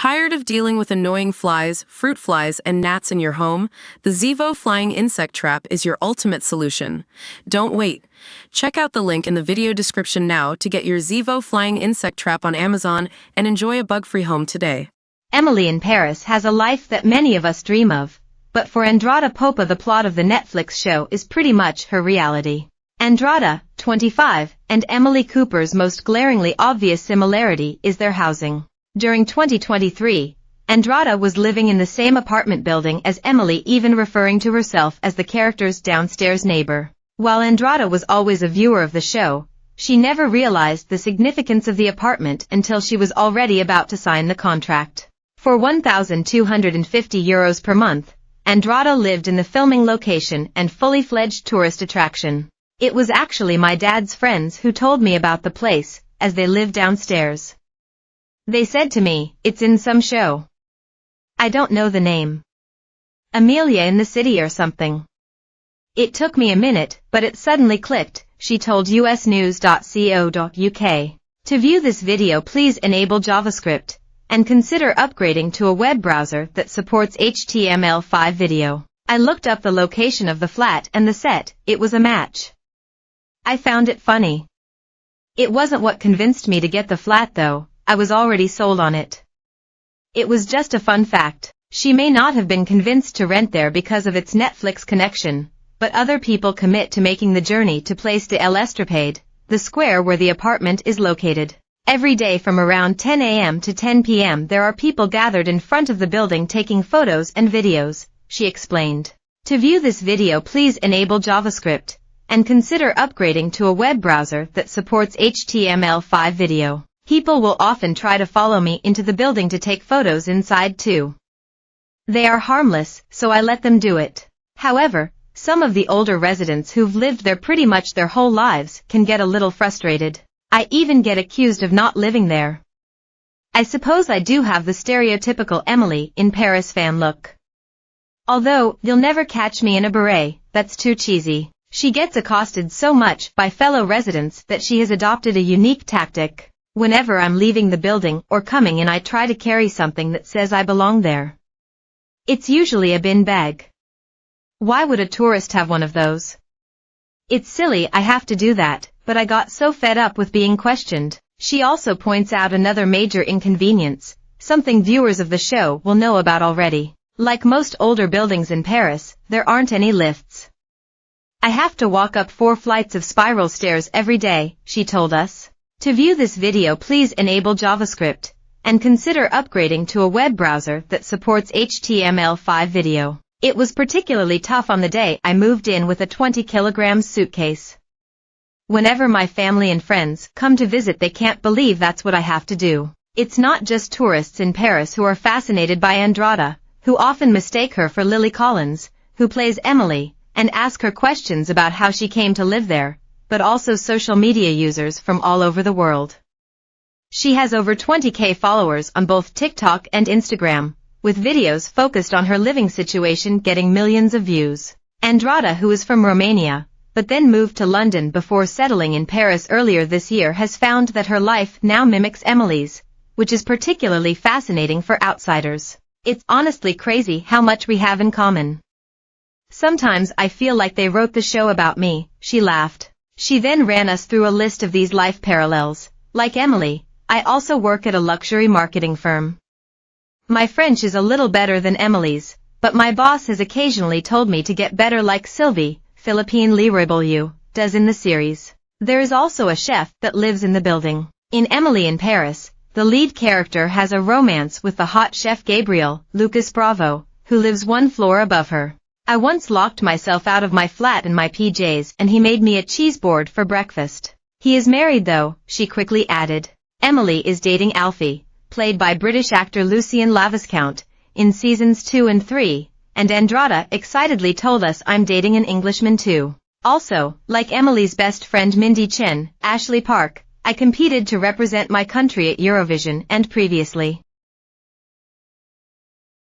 Tired of dealing with annoying flies, fruit flies, and gnats in your home? The Zevo Flying Insect Trap is your ultimate solution. Don't wait. Check out the link in the video description now to get your Zevo Flying Insect Trap on Amazon and enjoy a bug-free home today. Emily in Paris has a life that many of us dream of, but for Andrada Popa the plot of the Netflix show is pretty much her reality. Andrada, 25, and Emily Cooper's most glaringly obvious similarity is their housing. During 2023, Andrada was living in the same apartment building as Emily, even referring to herself as the character's downstairs neighbor. While Andrada was always a viewer of the show, she never realized the significance of the apartment until she was already about to sign the contract. For €1,250 per month, Andrada lived in the filming location and fully fledged tourist attraction. It was actually my dad's friends who told me about the place, as they live downstairs. They said to me, "It's in some show. I don't know the name. Amelia in the City or something." It took me a minute, but it suddenly clicked, she told usnews.co.uk. To view this video, please enable JavaScript, and consider upgrading to a web browser that supports HTML5 video. I looked up the location of the flat and the set. It was a match. I found it funny. It wasn't what convinced me to get the flat though. I was already sold on it. It was just a fun fact. She may not have been convinced to rent there because of its Netflix connection, but other people commit to making the journey to Place de l'Estrapade, the square where the apartment is located. Every day from around 10 a.m. to 10 p.m. there are people gathered in front of the building taking photos and videos, she explained. To view this video, please enable JavaScript, and consider upgrading to a web browser that supports HTML5 video. People will often try to follow me into the building to take photos inside too. They are harmless, so I let them do it. However, some of the older residents who've lived there pretty much their whole lives can get a little frustrated. I even get accused of not living there. I suppose I do have the stereotypical Emily in Paris fan look. Although, you'll never catch me in a beret, that's too cheesy. She gets accosted so much by fellow residents that she has adopted a unique tactic. Whenever I'm leaving the building or coming in, I try to carry something that says I belong there. It's usually a bin bag. Why would a tourist have one of those? It's silly I have to do that, but I got so fed up with being questioned. She also points out another major inconvenience, something viewers of the show will know about already. Like most older buildings in Paris, there aren't any lifts. I have to walk up 4 flights of spiral stairs every day, she told us. To view this video, please enable JavaScript, and consider upgrading to a web browser that supports HTML5 video. It was particularly tough on the day I moved in with a 20-kilogram suitcase. Whenever my family and friends come to visit, they can't believe that's what I have to do. It's not just tourists in Paris who are fascinated by Andrada, who often mistake her for Lily Collins, who plays Emily, and ask her questions about how she came to live there, but also social media users from all over the world. She has over 20,000 followers on both TikTok and Instagram, with videos focused on her living situation getting millions of views. Andrada, who is from Romania, but then moved to London before settling in Paris earlier this year, has found that her life now mimics Emily's, which is particularly fascinating for outsiders. It's honestly crazy how much we have in common. Sometimes I feel like they wrote the show about me, she laughed. She then ran us through a list of these life parallels. Like Emily, I also work at a luxury marketing firm. My French is a little better than Emily's, but my boss has occasionally told me to get better like Sylvie, Philippine Leroy does in the series. There is also a chef that lives in the building. In Emily in Paris, the lead character has a romance with the hot chef Gabriel, Lucas Bravo, who lives 1 floor above her. I once locked myself out of my flat in my PJs and he made me a cheese board for breakfast. He is married though, she quickly added. Emily is dating Alfie, played by British actor Lucien Laviscount, in seasons 2 and 3, and Andrada excitedly told us I'm dating an Englishman too. Also, like Emily's best friend Mindy Chen, Ashley Park, I competed to represent my country at Eurovision and previously.